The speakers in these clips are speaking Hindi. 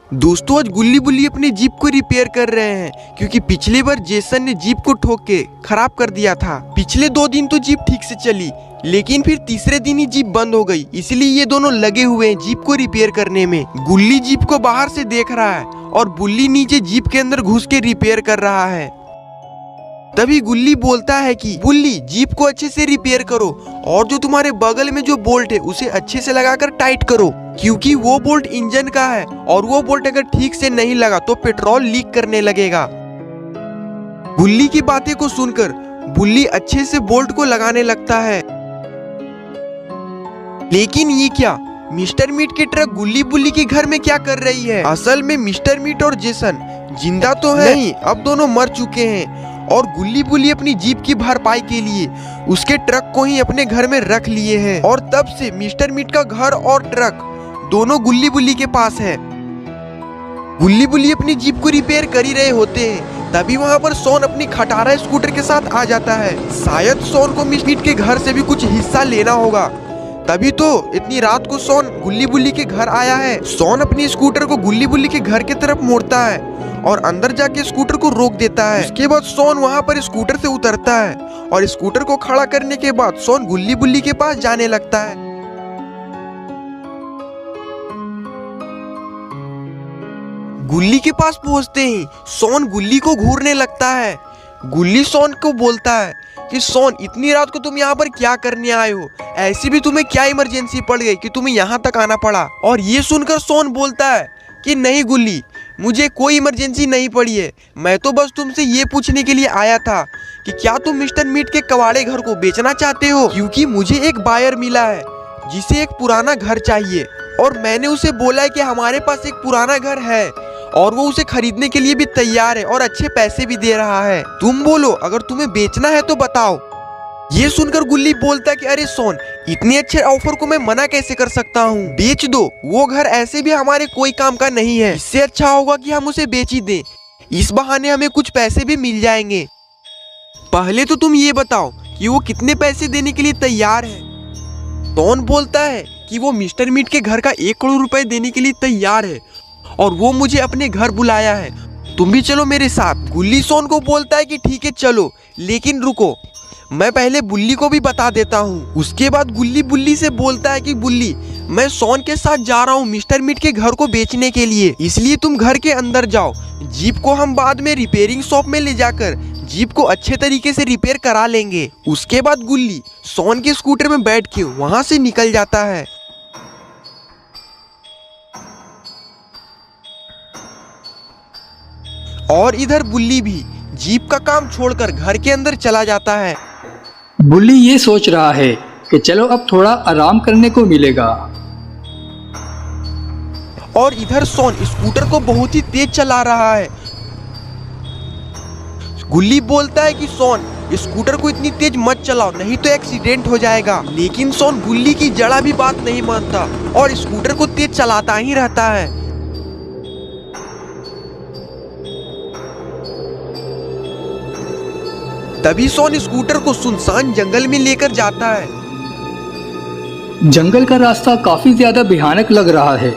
दोस्तों आज गुल्ली बुल्ली अपनी जीप को रिपेयर कर रहे हैं क्योंकि पिछली बार जेसन ने जीप को ठोक के खराब कर दिया था। पिछले 2 दिन तो जीप ठीक से चली, लेकिन फिर तीसरे दिन ही जीप बंद हो गई। इसलिए ये दोनों लगे हुए हैं जीप को रिपेयर करने में। गुल्ली जीप को बाहर से देख रहा है और बुल्ली नीचे जीप के अंदर घुस के रिपेयर कर रहा है। तभी गुल्ली बोलता है कि बुल्ली जीप को अच्छे से रिपेयर करो और जो तुम्हारे बगल में जो बोल्ट है उसे अच्छे से लगाकर टाइट करो, क्योंकि वो बोल्ट इंजन का है और वो बोल्ट अगर ठीक से नहीं लगा तो पेट्रोल लीक करने लगेगा। गुल्ली की बातें को सुनकर बुल्ली अच्छे से बोल्ट को लगाने लगता है। लेकिन ये क्या, मिस्टर मीट की ट्रक गुल्ली बुल्ली के घर में क्या कर रही है? असल में मिस्टर मीट और जेसन जिंदा तो है नहीं, अब दोनों मर चुके हैं और गुल्ली बुल्ली अपनी जीप की भरपाई के लिए उसके ट्रक को ही अपने घर में रख लिए हैं। और तब से मिस्टर मीट का घर और ट्रक दोनों गुल्ली बुल्ली के पास है। गुल्ली बुल्ली अपनी जीप को रिपेयर कर ही रहे होते हैं, तभी वहाँ पर सोन अपनी खटारा स्कूटर के साथ आ जाता है। शायद सोन को मिस्टर मीट के घर से भी कुछ हिस्सा लेना होगा, तभी तो इतनी रात को सोन गुल्ली बुल्ली के घर आया है। सोन अपनी स्कूटर को गुल्ली बुल्ली के घर की तरफ मोड़ता है और अंदर जाके स्कूटर को रोक देता है। उसके बाद सोन वहाँ पर स्कूटर से उतरता है और स्कूटर को खड़ा करने के बाद सोन गुल्ली बुल्ली के पास जाने लगता है। गुल्ली के पास पहुँचते ही सोन गुल्ली को घूरने लगता है। गुल्ली सोन को बोलता है कि सोन इतनी रात को तुम यहाँ पर क्या करने आए हो? ऐसी भी तुम्हें क्या इमरजेंसी पड़ गई कि तुम्हें यहाँ तक आना पड़ा? और ये सुनकर सोन बोलता है कि नहीं गुल्ली, मुझे कोई इमरजेंसी नहीं पड़ी है, मैं तो बस तुमसे ये पूछने के लिए आया था कि क्या तुम मिस्टर मीट के कबाड़े घर को बेचना चाहते हो? क्योंकि मुझे एक बायर मिला है जिसे एक पुराना घर चाहिए और मैंने उसे बोला है कि हमारे पास एक पुराना घर है और वो उसे खरीदने के लिए भी तैयार है और अच्छे पैसे भी दे रहा है। तुम बोलो, अगर तुम्हें बेचना है तो बताओ। ये सुनकर गुल्ली बोलता है कि अरे सोन, इतने अच्छे ऑफर को मैं मना कैसे कर सकता हूँ? बेच दो, वो घर ऐसे भी हमारे कोई काम का नहीं है। इससे अच्छा होगा कि हम उसे बेच ही दें, इस बहाने हमें कुछ पैसे भी मिल जाएंगे। पहले तो तुम ये बताओ कि वो कितने पैसे देने के लिए तैयार है? सोन बोलता है कि वो मिस्टर मीट के घर का 1 करोड़ रुपए देने के लिए तैयार है और वो मुझे अपने घर बुलाया है, तुम भी चलो मेरे साथ। गुल्ली सोन को बोलता है कि ठीक है चलो, लेकिन रुको, मैं पहले बुल्ली को भी बता देता हूँ। उसके बाद गुल्ली बुल्ली से बोलता है कि बुल्ली, मैं सोन के साथ जा रहा हूँ मिस्टर मीट के घर को बेचने के लिए, इसलिए तुम घर के अंदर जाओ। जीप को हम बाद में रिपेयरिंग शॉप में ले जाकर जीप को अच्छे तरीके से रिपेयर करा लेंगे। उसके बाद गुल्ली सोन के स्कूटर में बैठ के वहाँ से निकल जाता है। और इधर बुल्ली भी जीप का काम छोड़कर घर के अंदर चला जाता है। बुल्ली ये सोच रहा है कि चलो अब थोड़ा आराम करने को मिलेगा। और इधर सोन स्कूटर को बहुत ही तेज चला रहा है। गुल्ली बोलता है कि सोन, स्कूटर को इतनी तेज मत चलाओ, नहीं तो एक्सीडेंट हो जाएगा। लेकिन सोन गुल्ली की जरा भी बात नहीं मानता और स्कूटर को तेज चलाता ही रहता है। तभी सोन स्कूटर को सुनसान जंगल में लेकर जाता है। जंगल का रास्ता काफी ज्यादा भयानक लग रहा है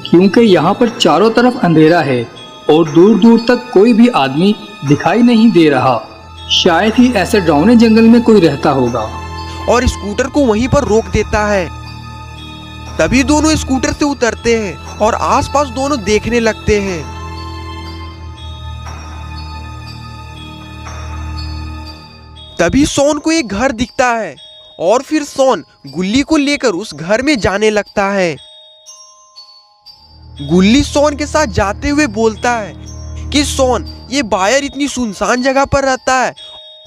क्योंकि यहाँ पर चारों तरफ अंधेरा है और दूर दूर तक कोई भी आदमी दिखाई नहीं दे रहा। शायद ही ऐसे डरावने जंगल में कोई रहता होगा। और स्कूटर को वहीं पर रोक देता है। तभी दोनों स्कूटर से उतरते हैं और आसपास दोनों देखने लगते हैं। तभी सोन को एक घर दिखता है और फिर सोन गुल्ली को लेकर उस घर में जाने लगता है। गुल्ली सोन के साथ जाते हुए बोलता है कि सोन, ये बायर इतनी सुनसान जगह पर रहता है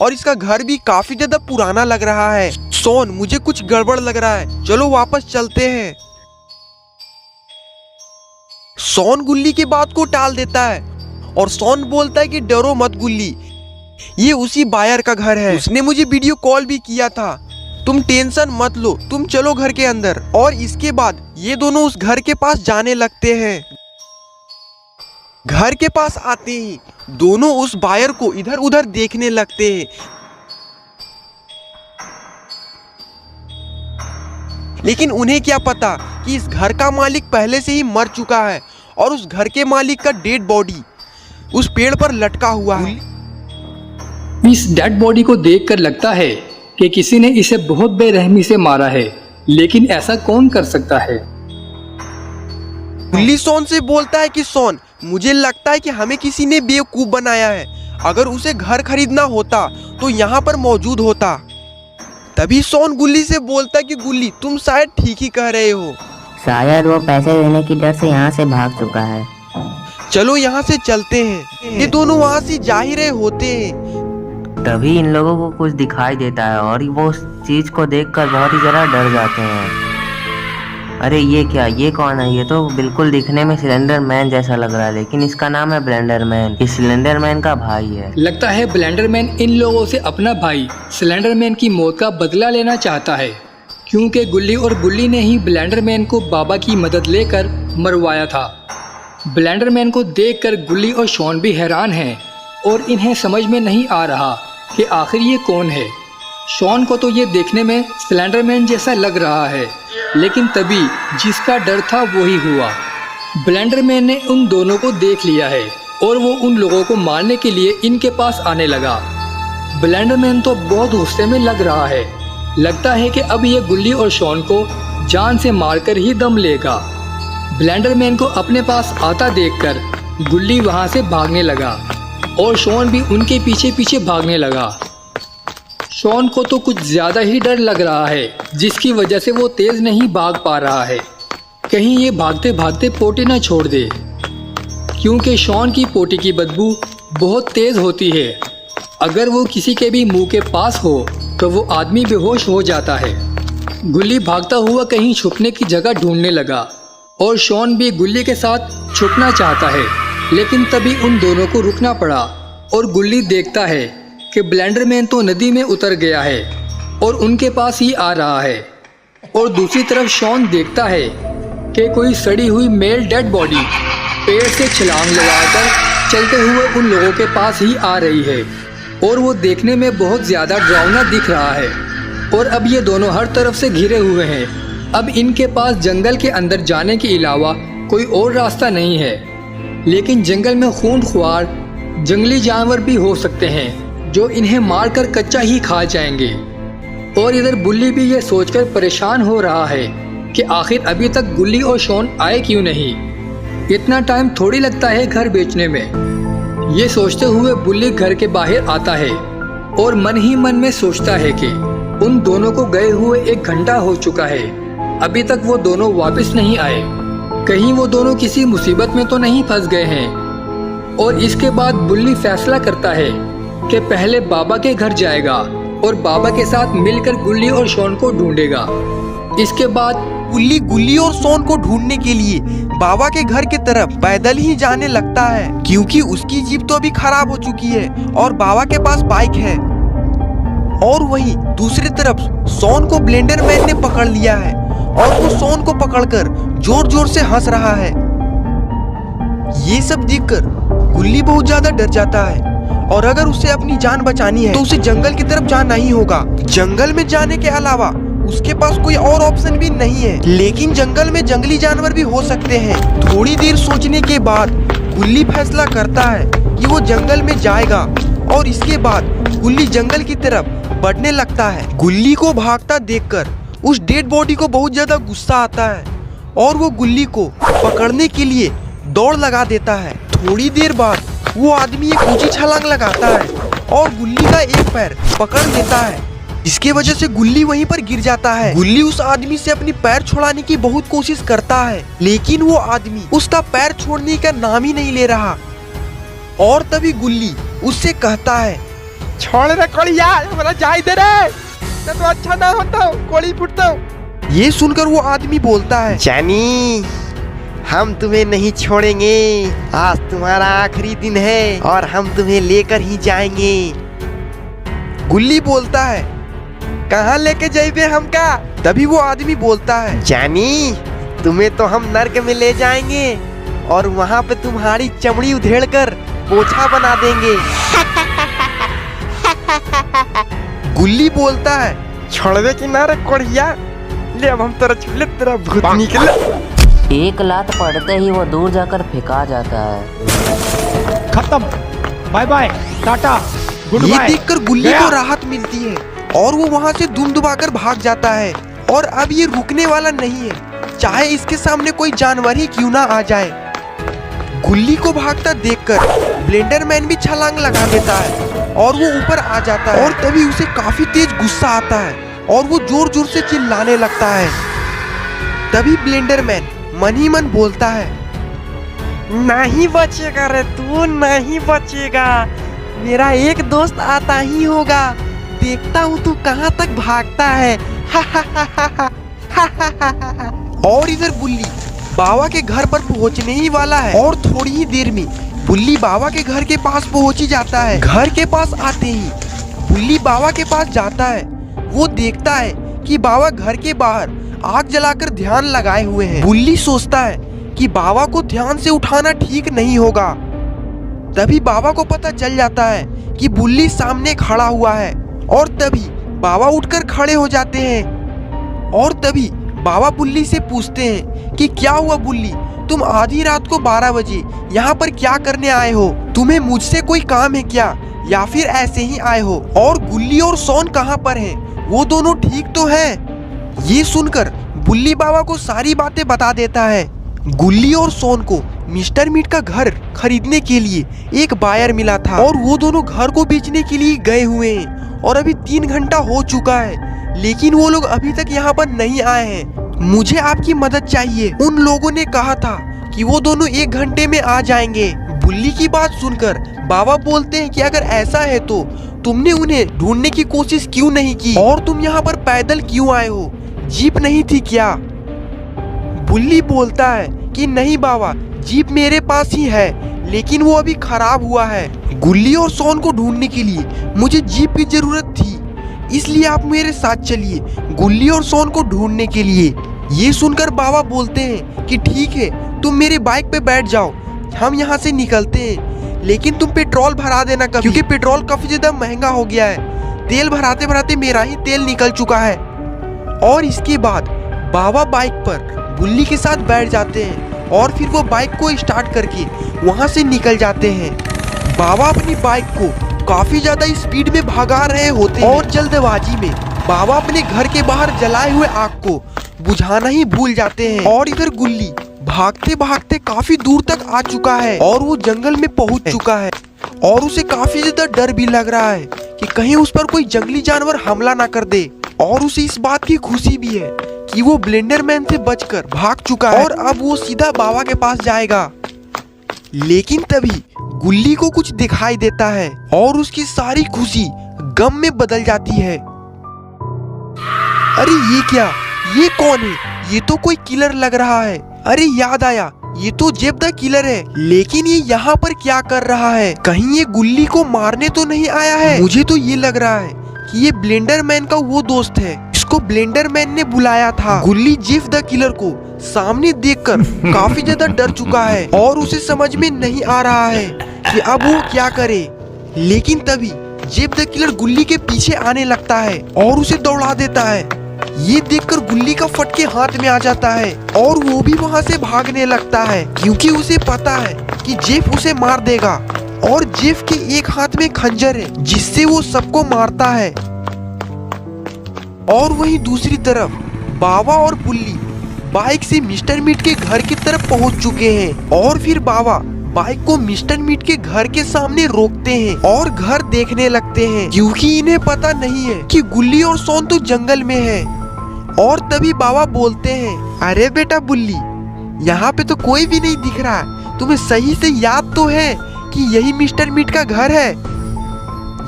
और इसका घर भी काफी ज्यादा पुराना लग रहा है। सोन, मुझे कुछ गड़बड़ लग रहा है, चलो वापस चलते हैं। सोन गुल्ली की बात को टाल देता है और सोन बोलता है कि डरो मत गुल्ली, ये उसी बायर का घर है, उसने मुझे वीडियो कॉल भी किया था, तुम टेंशन मत लो, तुम चलो घर के अंदर। और इसके बाद ये दोनों उस घर के पास जाने लगते हैं। घर के पास आते ही दोनों उस बायर को इधर उधर देखने लगते हैं। लेकिन उन्हें क्या पता कि इस घर का मालिक पहले से ही मर चुका है और उस घर के मालिक का डेड बॉडी उस पेड़ पर लटका हुआ है। इस डेड बॉडी को देखकर लगता है कि किसी ने इसे बहुत बेरहमी से मारा है, लेकिन ऐसा कौन कर सकता है। गुल्ली सोन से बोलता है कि सोन, मुझे लगता है कि हमें किसी ने बेवकूफ बनाया है। अगर उसे घर खरीदना होता तो यहाँ पर मौजूद होता। तभी सोन गुल्ली से बोलता है कि गुल्ली, तुम शायद ठीक ही कह रहे हो। शायद वो पैसे देने की डर से यहाँ से भाग चुका है। चलो यहाँ से चलते हैं। ये दोनों वहाँ से जा ही रहे होते हैं। तभी इन लोगों को कुछ दिखाई देता है और वो उस चीज को देखकर बहुत ही जरा डर जाते हैं। अरे ये क्या, ये कौन है? ये तो बिल्कुल दिखने में सिलेंडर मैन जैसा लग रहा है, लेकिन इसका नाम है ब्लेंडर मैन। ये सिलेंडर मैन का भाई है। लगता है ब्लेंडर मैन इन लोगों से अपना भाई सिलेंडर मैन की मौत का बदला लेना चाहता है, क्योंकि गुल्ली और बुल्ली ने ही ब्लेंडर मैन को बाबा की मदद लेकर मरवाया था। ब्लेंडर मैन को देखकर गुल्ली और शॉन भी हैरान हैं और इन्हें समझ में नहीं आ रहा कि आखिर ये कौन है। शॉन को तो ये देखने में सिलेंडर मैन जैसा लग रहा है, लेकिन तभी जिसका डर था वही हुआ। ब्लेंडर मैन ने उन दोनों को देख लिया है और वो उन लोगों को मारने के लिए इनके पास आने लगा। ब्लेंडर मैन तो बहुत गुस्से में लग रहा है। लगता है कि अब ये गुल्ली और शॉन को जान से मारकर ही दम लेगा। ब्लेंडर मैन को अपने पास आता देखकर गुल्ली वहाँ से भागने लगा और शॉन भी उनके पीछे पीछे भागने लगा। शॉन को तो कुछ ज़्यादा ही डर लग रहा है, जिसकी वजह से वो तेज़ नहीं भाग पा रहा है। कहीं ये भागते भागते पोटी ना छोड़ दे, क्योंकि शॉन की पोटी की बदबू बहुत तेज़ होती है। अगर वो किसी के भी मुंह के पास हो तो वो आदमी बेहोश हो जाता है। गुल्ली भागता हुआ कहीं छुपने की जगह ढूंढने लगा और शॉन भी गुल्ली के साथ छुपना चाहता है, लेकिन तभी उन दोनों को रुकना पड़ा और गुल्ली देखता है कि ब्लेंडर मैन तो नदी में उतर गया है और उनके पास ही आ रहा है। और दूसरी तरफ शॉन देखता है कि कोई सड़ी हुई मेल डेड बॉडी पेड़ से छलांग लगाकर चलते हुए उन लोगों के पास ही आ रही है और वो देखने में बहुत ज़्यादा डरावना दिख रहा है। और अब ये दोनों हर तरफ से घिरे हुए हैं। अब इनके पास जंगल के अंदर जाने के अलावा कोई और रास्ता नहीं है, लेकिन जंगल में खूंखार जंगली जानवर भी हो सकते हैं जो इन्हें मारकर कच्चा ही खा जाएंगे। और इधर बुल्ली भी ये सोचकर परेशान हो रहा है कि आखिर अभी तक गुल्ली और शॉन आए क्यों नहीं। इतना टाइम थोड़ी लगता है घर बेचने में। ये सोचते हुए बुल्ली घर के बाहर आता है और मन ही मन में सोचता है कि उन दोनों को गए हुए 1 घंटा हो चुका है, अभी तक वो दोनों वापस नहीं आए। कहीं वो दोनों किसी मुसीबत में तो नहीं फंस गए हैं। और इसके बाद बुल्ली फैसला करता है कि पहले बाबा के घर जाएगा और बाबा के साथ मिलकर गुल्ली और शॉन को ढूंढेगा। इसके बाद गुल्ली गुल्ली और शॉन को ढूंढने के लिए बाबा के घर की तरफ पैदल ही जाने लगता है, क्योंकि उसकी जीप तो अभी खराब हो चुकी है और बाबा के पास बाइक है। और वहीं दूसरी तरफ शॉन को ब्लेंडर मैन ने पकड़ लिया है और वो शॉन को पकड़कर जोर जोर से हंस रहा है। ये सब देखकर गुल्ली बहुत ज्यादा डर जाता है और अगर उसे अपनी जान बचानी है तो उसे जंगल की तरफ जाना ही होगा। जंगल में जाने के अलावा उसके पास कोई और ऑप्शन भी नहीं है, लेकिन जंगल में जंगली जानवर भी हो सकते हैं। थोड़ी देर सोचने के बाद गुल्ली फैसला करता है कि वो जंगल में जाएगा और इसके बाद गुल्ली जंगल की तरफ बढ़ने लगता है। गुल्ली को भागता देखकर उस डेड बॉडी को बहुत ज्यादा गुस्सा आता है और वो गुल्ली को पकड़ने के लिए दौड़ लगा देता है। थोड़ी देर बाद वो आदमी एक ऊंची छलांग लगाता है और गुल्ली का एक पैर पकड़ लेता है, जिसकी वजह से गुल्ली वहीं पर गिर जाता है। गुल्ली उस आदमी से अपनी पैर छुड़ाने की बहुत कोशिश करता है, लेकिन वो आदमी उसका पैर छोड़ने का नाम ही नहीं ले रहा। और तभी गुल्ली उससे कहता है, छोड़ रे कोड़िया, हमारा जाए दे रे, तो अच्छा ना होता कोड़ी फुटता। ये सुनकर वो आदमी बोलता है, जानी हम तुम्हें नहीं छोड़ेंगे, आज तुम्हारा आखिरी दिन है और हम तुम्हें लेकर ही जाएंगे। गुल्ली बोलता है, कहाँ लेके जाइबे हमका? तभी वो आदमी बोलता है, जानी तुम्हें तो हम नर्क में ले जाएंगे और वहाँ पे तुम्हारी चमड़ी उधेड़ कर पोछा बना देंगे। गुल्ली बोलता है, छोड़ दे कि ना रे कोढ़िया, ले अब हम तेरा छुले तेरा भूत निकले। एक लात पड़ते ही वो दूर जाकर फेंका जाता है। खत्म, बाय बाय, टाटा, गुड ये बाय। देखकर गुल्ली को राहत मिलती है और वो वहाँ से दुम दुबाकर भाग जाता है। और अब ये रुकने वाला नहीं है, चाहे इसके सामने कोई जानवर ही क्यों ना आ जाए। गुल्ली को भागता देखकर ब्लेंडर मैन भी छलांग लगा देता है और वो ऊपर आ जाता है। और तभी उसे काफी तेज गुस्सा आता है और वो जोर जोर से चिल्लाने लगता है। तभी ब्लेंडर मैन मन ही मन बोलता है, नहीं बचेगा रे तू, नहीं बचेगा। मेरा एक दोस्त आता ही होगा, देखता हूँ तू कहाँ तक भागता है। और इधर बुल्ली बाबा के घर पर पहुँचने ही वाला है और थोड़ी ही देर में बुल्ली बाबा के घर के पास पहुँच ही जाता है। घर के पास आते ही बुल्ली बाबा के पास जाता है। वो देखता है कि बाबा घर के बाहर आग जलाकर ध्यान लगाए हुए हैं। बुल्ली सोचता है कि बाबा को ध्यान से उठाना ठीक नहीं होगा। तभी बाबा को पता चल जाता है कि बुल्ली सामने खड़ा हुआ है और तभी बाबा उठकर खड़े हो जाते हैं। और तभी बाबा बुल्ली से पूछते हैं कि क्या हुआ बुल्ली, तुम आधी रात को 12 बजे यहाँ पर क्या करने आए हो? तुम्हें मुझसे कोई काम है क्या या फिर ऐसे ही आए हो? और गुल्ली और सोन कहाँ पर हैं? वो दोनों ठीक तो हैं? ये सुनकर बुल्ली बाबा को सारी बातें बता देता है। गुल्ली और सोन को मिस्टर मीट का घर खरीदने के लिए एक बायर मिला था और वो दोनों घर को बेचने के लिए गए हुए हैं। और अभी 3 घंटा हो चुका है लेकिन वो लोग अभी तक यहाँ पर नहीं आए हैं। मुझे आपकी मदद चाहिए। उन लोगों ने कहा था कि वो दोनों 1 घंटे में आ जाएंगे। बुल्ली की बात सुनकर बाबा बोलते हैं कि अगर ऐसा है तो तुमने उन्हें ढूंढने की कोशिश क्यों नहीं की? और तुम यहाँ पर पैदल क्यों आए हो? जीप नहीं थी क्या? बुल्ली बोलता है कि नहीं बाबा, जीप मेरे पास ही है लेकिन वो अभी खराब हुआ है। गुल्ली और सोन को ढूंढने के लिए मुझे जीप की जरूरत थी, इसलिए आप मेरे साथ चलिए गुल्ली और सोन को ढूंढने के लिए। ये सुनकर बाबा बोलते हैं कि ठीक है, तुम मेरे बाइक पे बैठ जाओ, हम यहाँ से निकलते हैं। लेकिन तुम पेट्रोल भरा देना कभी, क्योंकि पेट्रोल काफी ज्यादा महंगा हो गया है। तेल भराते भराते मेरा ही तेल निकल चुका है। और इसके बाद बाबा बाइक पर बुल्ली के साथ बैठ जाते हैं और फिर वो बाइक को स्टार्ट करके वहाँ से निकल जाते हैं। बाबा अपनी बाइक को काफी ज्यादा स्पीड में भगा रहे होते हैं और जल्दबाजी में बाबा अपने घर के बाहर जलाए हुए आग को बुझाना ही भूल जाते हैं। और इधर गुल्ली भागते भागते काफी दूर तक आ चुका है और वो जंगल में पहुंच चुका है और उसे काफी ज्यादा डर भी लग रहा है कि कहीं उस पर कोई जंगली जानवर हमला ना कर दे। और उसे इस बात की खुशी भी है कि वो ब्लेंडर मैन से बचकर भाग चुका है और अब वो सीधा बाबा के पास जाएगा। लेकिन तभी गुल्ली को कुछ दिखाई देता है और उसकी सारी खुशी गम में बदल जाती है। अरे ये क्या, ये कौन है? ये तो कोई किलर लग रहा है। अरे याद आया, ये तो जेब द किलर है। लेकिन ये यहाँ पर क्या कर रहा है? कहीं ये गुल्ली को मारने तो नहीं आया है? मुझे तो ये लग रहा है कि ये ब्लेंडर मैन का वो दोस्त है, इसको ब्लेंडर मैन ने बुलाया था। गुल्ली जेफ द किलर को सामने देखकर काफी ज्यादा डर चुका है और उसे समझ में नहीं आ रहा है कि अब वो क्या करे। लेकिन तभी जेफ द किलर गुल्ली के पीछे आने लगता है और उसे दौड़ा देता है। ये देखकर गुल्ली का फटके हाथ में आ जाता है और वो भी वहाँ से भागने लगता है क्योंकि उसे पता है कि जेफ उसे मार देगा। और जेफ के एक हाथ में खंजर है जिससे वो सबको मारता है। और वहीं दूसरी तरफ बाबा और बुल्ली बाइक से मिस्टर मीट के घर की तरफ पहुंच चुके हैं। और फिर बाबा बाइक को मिस्टर मीट के घर के सामने रोकते हैं और घर देखने लगते हैं क्योंकि इन्हें पता नहीं है कि गुल्ली और सोन तो जंगल में है। और तभी बाबा बोलते हैं, अरे बेटा बुल्ली, यहाँ पे तो कोई भी नहीं दिख रहा है, तुम्हें सही से याद तो है कि यही मिस्टर मीट का घर है?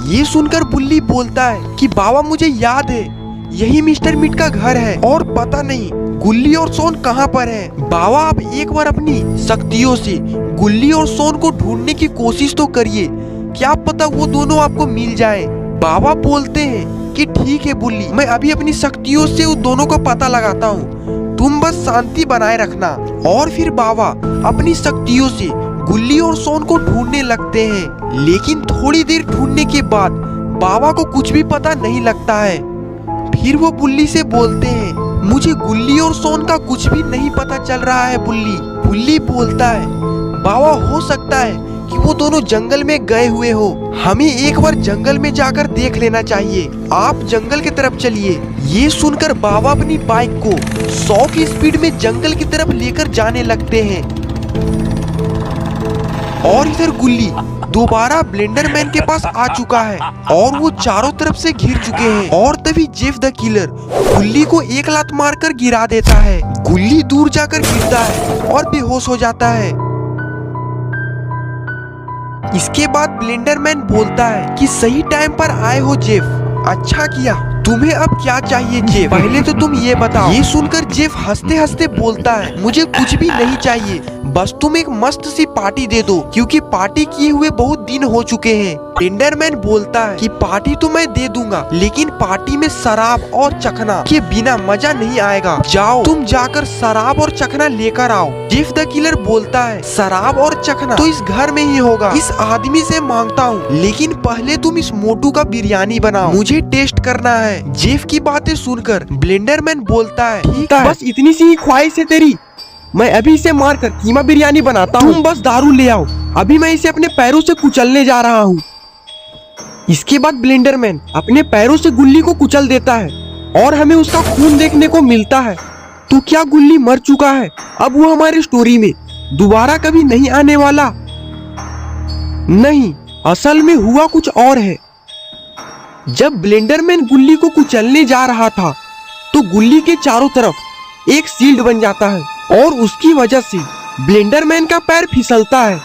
ये सुनकर बुल्ली बोलता है कि बाबा मुझे याद है, यही मिस्टर मीट का घर है और पता नहीं गुल्ली और सोन कहाँ पर है। बाबा आप एक बार अपनी शक्तियों से गुल्ली और सोन को ढूंढने की कोशिश तो करिए, क्या पता वो दोनों आपको मिल जाए। बाबा बोलते हैं कि ठीक है बुल्ली, मैं अभी अपनी शक्तियों से उन दोनों का पता लगाता हूँ, तुम बस शांति बनाए रखना। और फिर बाबा अपनी शक्तियों से गुल्ली और सोन को ढूंढने लगते हैं। लेकिन थोड़ी देर ढूंढने के बाद बाबा को कुछ भी पता नहीं लगता है। फिर वो बुल्ली से बोलते हैं मुझे गुल्ली और सोन का कुछ भी नहीं पता चल रहा है बुल्ली। बुल्ली बोलता है, बाबा हो सकता है कि वो दोनों जंगल में गए हुए हो। हमें एक बार जंगल में जाकर देख लेना चाहिए। आप जंगल की तरफ चलिए। ये सुनकर बाबा अपनी बाइक को 100 की स्पीड में जंगल की तरफ लेकर जाने लगते हैं। और इधर गुल्ली दोबारा ब्लेंडर मैन के पास आ चुका है और वो चारों तरफ से घिर चुके हैं। और तभी जेफ द किलर गुल्ली को एक लात मारकर गिरा देता है। गुल्ली दूर जाकर गिरता है और बेहोश हो जाता है। इसके बाद ब्लेंडर मैन बोलता है कि सही टाइम पर आए हो जेफ, अच्छा किया। तुम्हें अब क्या चाहिए जेफ? पहले तो तुम ये बताओ। ये सुनकर जेफ हंसते हंसते बोलता है, मुझे कुछ भी नहीं चाहिए, बस तुम एक मस्त सी पार्टी दे दो, क्योंकि पार्टी किए हुए बहुत दिन हो चुके हैं। ब्लेंडरमैन बोलता है कि पार्टी तो मैं दे दूंगा, लेकिन पार्टी में शराब और चखना के बिना मजा नहीं आएगा। जाओ तुम जाकर शराब और चखना लेकर आओ। जेफ द किलर बोलता है, शराब और चखना तो इस घर में ही होगा, इस आदमी से मांगता हूँ, लेकिन पहले तुम इस मोटू का बिरयानी बनाओ, मुझे टेस्ट करना है। जेफ की बातें सुनकर ब्लेंडरमैन बोलता है, ठीक है, बस इतनी सी ही ख्वाहिश है तेरी, मैं अभी इसे मारकर कीमा बिरयानी बनाता हूँ, तुम बस दारू ले आओ, अभी मैं इसे अपने पैरों से कुचलने जा रहा हूँ। इसके बाद ब्लेंडरमैन अपने पैरों से गुल्ली को कुचल देता है और हमें उसका खून देखने को मिलता है। तो क्या गुल्ली मर चुका है? अब वो हमारी स्टोरी में दोबारा कभी नहीं आने वाला? नहीं, असल में हुआ कुछ और है। जब ब्लेंडरमैन गुल्ली को कुचलने जा रहा था तो गुल्ली के चारों तरफ एक शील्ड बन जाता है और उसकी वजह से ब्लेंडरमैन का पैर फिसलता है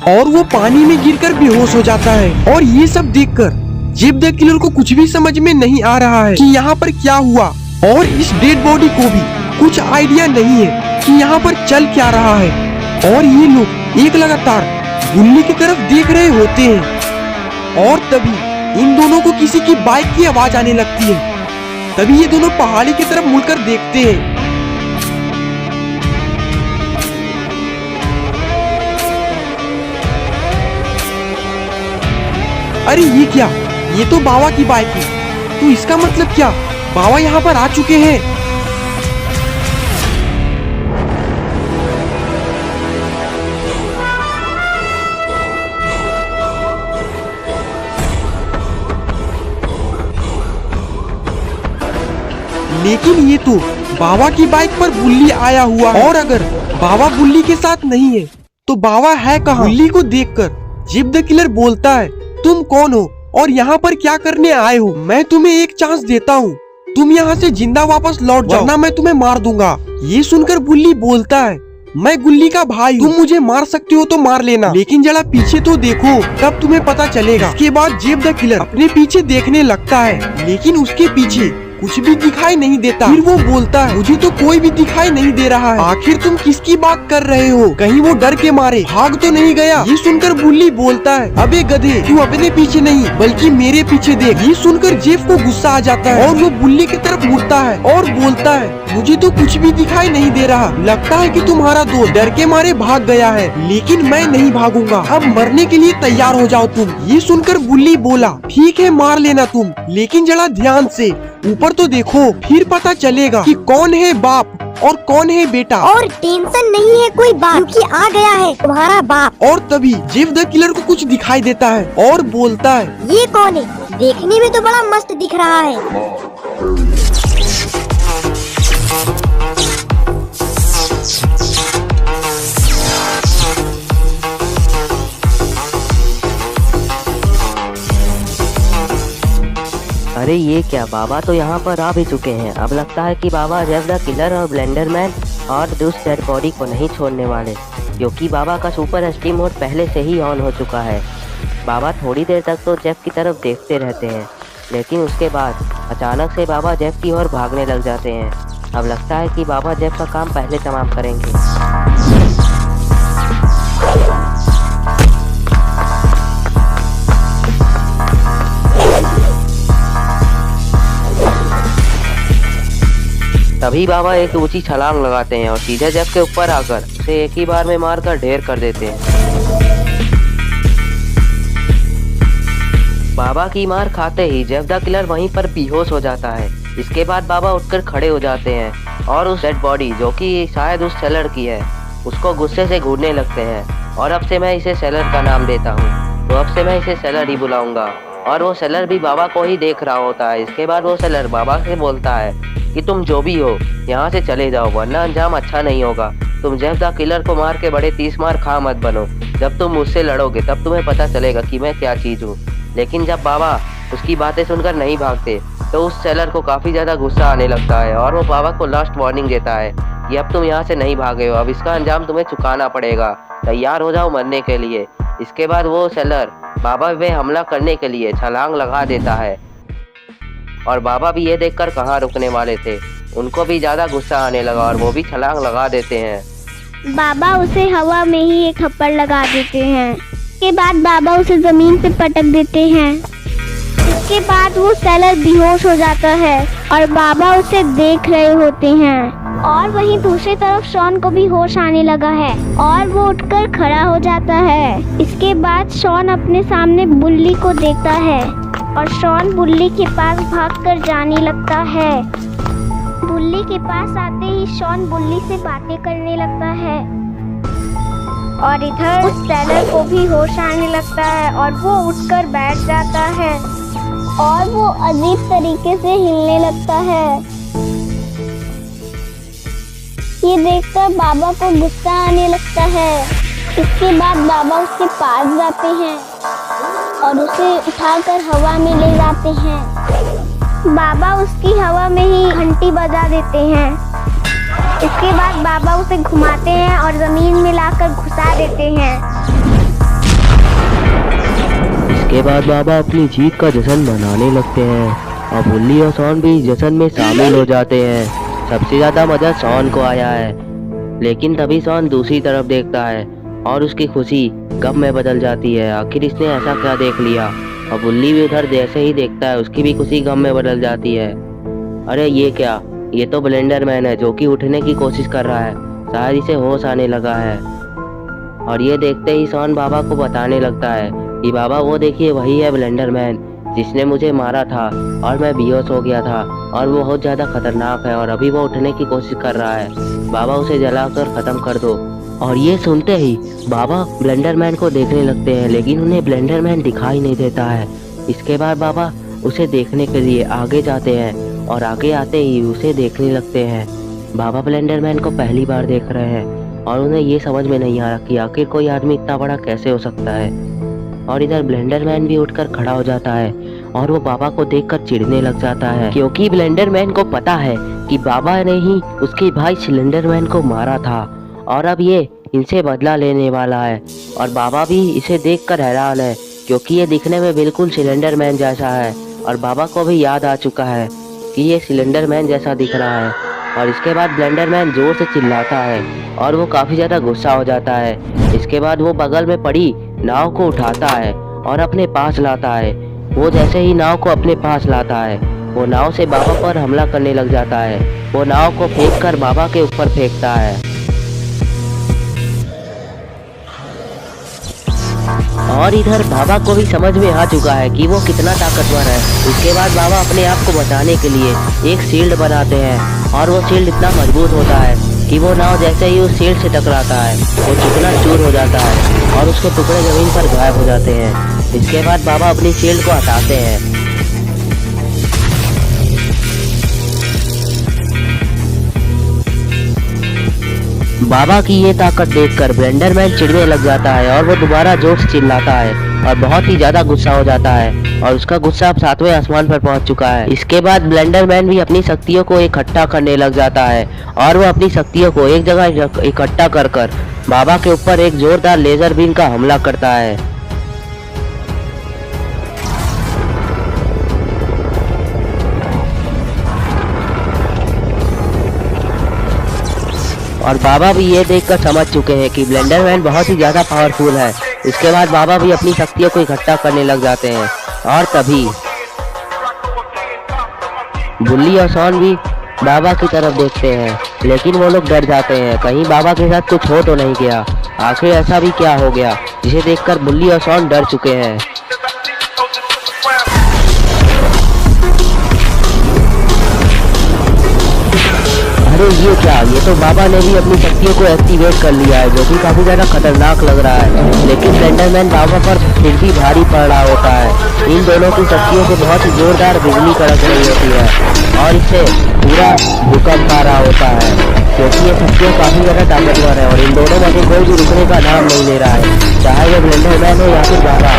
और वो पानी में गिरकर बेहोश हो जाता है। और ये सब देखकर जेफ द किलर को कुछ भी समझ में नहीं आ रहा है कि यहाँ पर क्या हुआ, और इस डेड बॉडी को भी कुछ आइडिया नहीं है कि यहाँ पर चल क्या रहा है। और ये लोग एक लगातार गुल्ली की तरफ देख रहे होते हैं और तभी इन दोनों को किसी की बाइक की आवाज आने लगती है। तभी ये दोनों पहाड़ी की तरफ मुड़कर देखते हैं। अरे ये क्या, ये तो बाबा की बाइक है। तो इसका मतलब क्या, बाबा यहाँ पर आ चुके हैं। लेकिन ये तो बाबा की बाइक पर बुल्ली आया हुआ है। और अगर बाबा बुल्ली के साथ नहीं है तो बाबा है कहाँ? बुल्ली को देखकर जेफ द किलर बोलता है, तुम कौन हो और यहाँ पर क्या करने आए हो? मैं तुम्हें एक चांस देता हूँ, तुम यहाँ से जिंदा वापस लौट जाओ, वरना मैं तुम्हें मार दूंगा। ये सुनकर बुल्ली बोलता है, मैं गुल्ली का भाई, तुम मुझे मार सकते हो तो मार लेना, लेकिन जरा पीछे तो देखो, तब तुम्हें पता चलेगा। इसके बाद जेफ द किलर अपने पीछे देखने लगता है, लेकिन उसके पीछे कुछ भी दिखाई नहीं देता। फिर वो बोलता है, मुझे तो कोई भी दिखाई नहीं दे रहा है, आखिर तुम किसकी बात कर रहे हो? कहीं वो डर के मारे भाग तो नहीं गया? ये सुनकर बुल्ली बोलता है, अबे गधे, तू अपने पीछे नहीं बल्कि मेरे पीछे देख। ये सुनकर जेफ को गुस्सा आ जाता है और वो बुल्ली की तरफ मुड़ता है और बोलता है, मुझे तो कुछ भी दिखाई नहीं दे रहा, लगता है कि तुम्हारा दोस्त डर के मारे भाग गया है, लेकिन मैं नहीं भागूंगा, अब मरने के लिए तैयार हो जाओ तुम। ये सुनकर बुल्ली बोला, ठीक है मार लेना तुम, लेकिन जरा ध्यान से ऊपर तो देखो, फिर पता चलेगा कि कौन है बाप और कौन है बेटा। और टेंशन नहीं है कोई बात, क्योंकि आ गया है तुम्हारा बाप। और तभी जेफ द किलर को कुछ दिखाई देता है और बोलता है, ये कौन है? देखने में तो बड़ा मस्त दिख रहा है। अरे ये क्या, बाबा तो यहाँ पर आ भी चुके हैं। अब लगता है कि बाबा जेफ द किलर और ब्लेंडरमैन और उस डेड बॉडी को नहीं छोड़ने वाले, क्योंकि बाबा का सुपर एसटी मोड पहले से ही ऑन हो चुका है। बाबा थोड़ी देर तक तो जेफ की तरफ देखते रहते हैं, लेकिन उसके बाद अचानक से बाबा जेफ की ओर भागने लग जाते हैं। अब लगता है कि बाबा जेफ का काम पहले तमाम करेंगे। तभी बाबा एक ऊंची छलांग लगाते हैं और सीधे जेफ के ऊपर आकर उसे एक ही बार में मारकर ढेर कर देते हैं। बाबा की मार खाते ही जेफ द किलर वहीं पर बेहोश हो जाता है। इसके बाद बाबा उठकर खड़े हो जाते हैं और उस डेड बॉडी, जो कि शायद उस सेलर की है, उसको गुस्से से घूरने लगते हैं। और अब से मैं इसे सेलर का नाम देता हूँ, तो अब से मैं इसे सेलर ही बुलाऊंगा। और वो सेलर भी बाबा को ही देख रहा होता है। इसके बाद वो सेलर बाबा से बोलता है कि तुम जो भी हो यहाँ से चले जाओ, वरना अंजाम अच्छा नहीं होगा। तुम जेफ द किलर को मार के बड़े 30 मार खा मत बनो। जब तुम मुझसे लड़ोगे तब तुम्हें पता चलेगा कि मैं क्या चीज़ हूँ। लेकिन जब बाबा उसकी बातें सुनकर नहीं भागते तो उस सेलर को काफ़ी ज़्यादा गुस्सा आने लगता है और वो बाबा को लास्ट वार्निंग देता है कि अब तुम यहाँ से नहीं भागे हो, अब इसका अंजाम तुम्हें चुकाना पड़ेगा, तैयार हो जाओ मरने के लिए। इसके बाद वो सेलर बाबा पे हमला करने के लिए छलांग लगा देता है और बाबा भी ये देखकर कहाँ रुकने वाले थे, उनको भी ज़्यादा गुस्सा आने लगा और वो भी छलांग लगा देते हैं। बाबा उसे हवा में ही एक थप्पड़ लगा देते हैं। इसके बाद बाबा उसे जमीन पे पटक देते हैं। इसके बाद वो सेलर बेहोश हो जाता है और बाबा उसे देख रहे होते हैं। और वहीं दूसरी तरफ शॉन को भी होश आने लगा है और वो उठकर खड़ा हो जाता है। इसके बाद शॉन अपने सामने बुल्ली को देखता है और शॉन बुल्ली के पास भागकर जाने लगता है। बुल्ली के पास आते ही शॉन बुल्ली से बातें करने लगता है और इधर उस सेलर को भी होश आने लगता है और वो उठकर बैठ जाता है और वो अजीब तरीके से हिलने लगता है। ये देखकर बाबा को गुस्सा आने लगता है। इसके बाद बाबा उसके पास जाते हैं और उसे उठाकर हवा में ले जाते हैं। बाबा उसकी हवा में ही घंटी बजा देते हैं। इसके बाद बाबा उसे घुमाते हैं और जमीन में लाकर घुसा देते हैं। इसके बाद बाबा अपनी जीत का जश्न मनाने लगते हैं और बुल्ली और शॉन भी जश्न में शामिल हो जाते हैं। सबसे ज़्यादा मज़ा शॉन को आया है, लेकिन तभी शॉन दूसरी तरफ देखता है और उसकी खुशी गम में बदल जाती है। आखिर इसने ऐसा क्या देख लिया। और बुल्ली भी उधर जैसे ही देखता है उसकी भी खुशी गम में बदल जाती है। अरे ये क्या, ये तो ब्लेंडर मैन है जो कि उठने की कोशिश कर रहा है, शायद इसे होश आने लगा है। और ये देखते ही शॉन बाबा को बताने लगता है कि बाबा वो देखिए वही है ब्लेंडर मैन जिसने मुझे मारा था और मैं बेहोश हो गया था और वो बहुत ज़्यादा खतरनाक है और अभी वो उठने की कोशिश कर रहा है। बाबा उसे जलाकर ख़त्म कर दो। और ये सुनते ही बाबा ब्लेंडर मैन को देखने लगते हैं, लेकिन उन्हें ब्लेंडर मैन दिखाई नहीं देता है। इसके बाद बाबा उसे देखने के लिए आगे जाते हैं और आगे आते ही उसे देखने लगते हैं। बाबा ब्लेंडर मैन को पहली बार देख रहे हैं और उन्हें ये समझ में नहीं आ रहा कि आखिर कोई आदमी इतना बड़ा कैसे हो सकता है। और इधर ब्लेंडर मैन भी उठकर खड़ा हो जाता है और वो बाबा को देखकर चिढ़ने लग जाता है, क्योंकि ब्लेंडर मैन को पता है कि बाबा ने ही उसके भाई सिलेंडर मैन को मारा था और अब ये इनसे बदला लेने वाला है। और बाबा भी इसे देखकर हैरान है, क्योंकि ये दिखने में बिल्कुल सिलेंडर मैन जैसा है और बाबा को भी याद आ चुका है कि ये सिलेंडर मैन जैसा दिख रहा है। और इसके बाद ब्लेंडर मैन जोर से चिल्लाता है और वो काफ़ी ज़्यादा गुस्सा हो जाता है। इसके बाद वो बगल में पड़ी नाव को उठाता है और अपने पास लाता है। वो जैसे ही नाव को अपने पास लाता है, वो नाव से बाबा पर हमला करने लग जाता है। वो नाव को फेंक कर बाबा के ऊपर फेंकता है और इधर बाबा को भी समझ में आ चुका है कि वो कितना ताकतवर है। उसके बाद बाबा अपने आप को बचाने के लिए एक शील्ड बनाते हैं और वो शील्ड इतना मजबूत होता है कि वो नाव जैसे ही उस शील्ड से टकराता है वो टुकड़ा चूर हो जाता है और उसके टुकड़े जमीन पर गायब हो जाते हैं। इसके बाद बाबा अपनी शील्ड को हटाते हैं। बाबा की ये ताकत देखकर ब्लेंडर मैन चिढ़ने लग जाता है और वो दोबारा जोर से चिल्लाता है और बहुत ही ज्यादा गुस्सा हो जाता है और उसका गुस्सा अब 7वें आसमान पर पहुंच चुका है। इसके बाद ब्लेंडर मैन भी अपनी शक्तियों को इकट्ठा करने लग जाता है और वो अपनी शक्तियों को एक जगह इकट्ठा कर बाबा के ऊपर एक जोरदार लेजर बीम का हमला करता है। और बाबा भी ये देखकर समझ चुके हैं कि ब्लेंडर मैन बहुत ही ज़्यादा पावरफुल है। इसके बाद बाबा भी अपनी शक्तियों को इकट्ठा करने लग जाते हैं और तभी बुल्ली और शॉन भी बाबा की तरफ देखते हैं, लेकिन वो लोग डर जाते हैं कहीं बाबा के साथ कुछ हो तो नहीं गया। आखिर ऐसा भी क्या हो गया जिसे देखकर बुल्ली और शॉन डर चुके हैं। अरे ये क्या, ये तो बाबा ने भी अपनी शक्तियों को एक्टिवेट कर लिया है, जो कि काफी ज्यादा खतरनाक लग रहा है। लेकिन स्लेंडरमैन बाबा पर फिर भी भारी पड़ रहा होता है। इन दोनों की शक्तियों से बहुत ही जोरदार बिजली कड़क रही होती है और इससे पूरा भूकंप आ रहा होता है, क्योंकि ये शक्तियाँ काफी ज्यादा ताकतवर है और इन दोनों में से कोई भी रुकने का नाम नहीं ले रहा है, चाहे वो स्लेंडरमैन हो या फिर बाबा।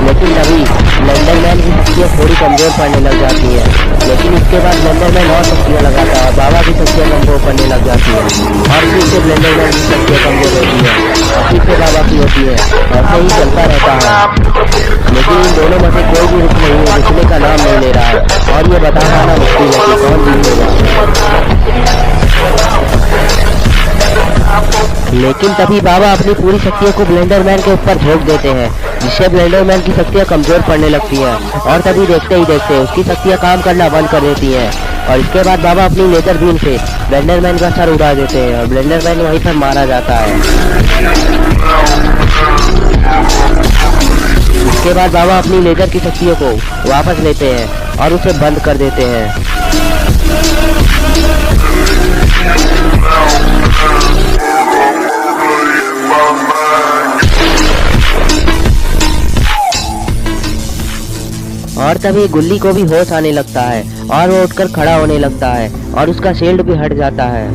लेकिन तभी स्लेंडरमैन की शक्तियाँ थोड़ी कमजोर पड़ने लग जाती है, लेकिन इसके बाद स्लेंडरमैन और शक्तियाँ लगाता है और बाबा की शक्तियाँ कमजोर पड़ने लग जाती है और फिर से स्लेंडरमैन की शक्तियाँ कमजोर होती है और फिर से बाबा की होती है। ऐसे ही चलता रहता है, लेकिन इन दोनों में से कोई भी रुकने का नाम नहीं ले रहा है और ये बता पाना मुश्किल है कि कौन जीतेगा। लेकिन तभी बाबा अपनी पूरी शक्तियों को स्लेंडरमैन के ऊपर झोंक देते हैं, जिससे स्लेंडरमैन की शक्तियाँ कमजोर पड़ने लगती हैं और तभी देखते ही देखते उसकी शक्तियाँ काम करना बंद कर देती हैं। और इसके बाद बाबा अपनी लेजर बीम से स्लेंडरमैन का सर उड़ा देते हैं और स्लेंडरमैन वहीं पर मारा जाता है। इसके बाद बाबा अपनी लेजर की शक्तियों को वापस लेते हैं और उसे बंद कर देते हैं। और तभी गुल्ली को भी होश आने लगता है और वो उठकर खड़ा होने लगता है और उसका शील्ड भी हट जाता है।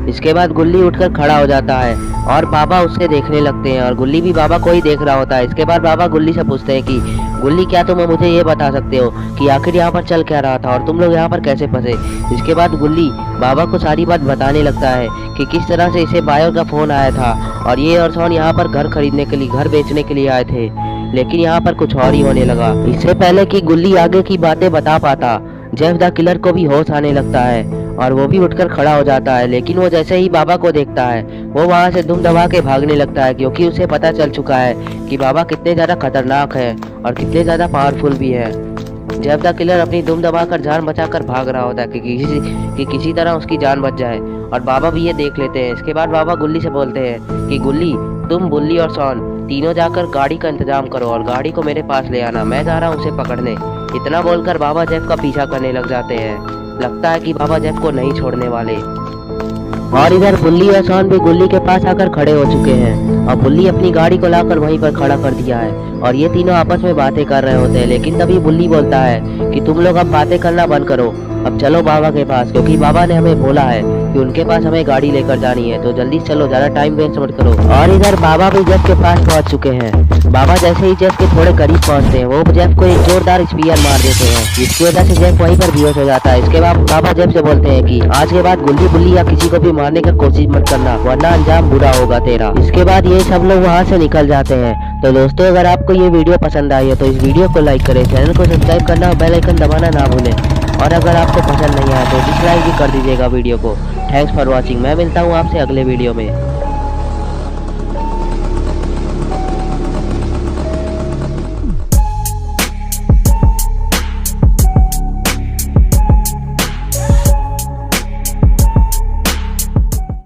इसके बाद गुल्ली उठकर खड़ा हो जाता है और बाबा उसे देखने लगते हैं और गुल्ली भी बाबा को ही देख रहा होता है। इसके बाद बाबा गुल्ली से पूछते हैं कि गुल्ली, क्या तुम मुझे ये बता सकते हो कि आखिर यहाँ पर चल क्या रहा था और तुम लोग यहाँ पर कैसे फंसे। इसके बाद गुल्ली बाबा को सारी बात बताने लगता है कि किस तरह से इसे बायो का फोन आया था और ये और सोन यहाँ पर घर खरीदने के लिए, घर बेचने के लिए आए थे, लेकिन यहाँ पर कुछ और ही होने लगा। इससे पहले कि गुल्ली आगे की बातें बता पाता, जेफ द किलर को भी होश आने लगता है और वो भी उठकर खड़ा हो जाता है। लेकिन वो जैसे ही बाबा को देखता है वो वहाँ से दुम दबा के भागने लगता है, क्योंकि उसे पता चल चुका है कि बाबा कितने ज़्यादा खतरनाक है और कितने ज़्यादा पावरफुल भी है। जेफ द किलर अपनी दुम दबाकर जान बचाकर भाग रहा होता है कि किसी तरह उसकी जान बच जाए और बाबा भी ये देख लेते हैं। इसके बाद बाबा गुल्ली से बोलते हैं कि गुल्ली, तुम, बुल्ली और सोन तीनों जाकर गाड़ी का इंतजाम करो और गाड़ी को मेरे पास ले आना, मैं जा रहा हूँ उसे पकड़ने। इतना बोलकर बाबा जेफ का पीछा करने लग जाते हैं। लगता है कि बाबा जेफ को नहीं छोड़ने वाले। और इधर बुल्ली और सोन भी गुल्ली के पास आकर खड़े हो चुके हैं और बुल्ली अपनी गाड़ी को लाकर वहीं पर खड़ा कर दिया है और ये तीनों आपस में बातें कर रहे होते हैं। लेकिन तभी बुल्ली बोलता है कि तुम लोग अब बातें करना बंद करो, अब चलो बाबा के पास, क्योंकि बाबा ने हमें बोला है कि उनके पास हमें गाड़ी लेकर जानी है, तो जल्दी चलो, ज्यादा टाइम वेस्ट मत करो। और इधर बाबा भी जेफ के पास पहुंच चुके हैं। बाबा जैसे ही जेफ के थोड़े करीब पहुंचते हैं वो जेफ को एक जोरदार स्पीयर मार देते हैं, जिसकी वजह से जेफ वहीं पर बेहोश हो जाता है। इसके बाद बाबा जेफ से बोलते हैं कि आज के बाद गुल्ली बुल्ली या किसी को भी मारने की कोशिश मत करना, वरना अंजाम बुरा होगा तेरा। इसके बाद ये सब लोग वहाँ से निकल जाते हैं। तो दोस्तों, अगर आपको ये वीडियो पसंद आई है तो इस वीडियो को लाइक करें, चैनल को सब्सक्राइब करना और बेल आइकन दबाना ना भूलें। और अगर आपको पसंद नहीं आया तो डिसलाइक भी कर दीजिएगा वीडियो को। Thanks for watching. मैं मिलता हूँ आपसे अगले वीडियो में।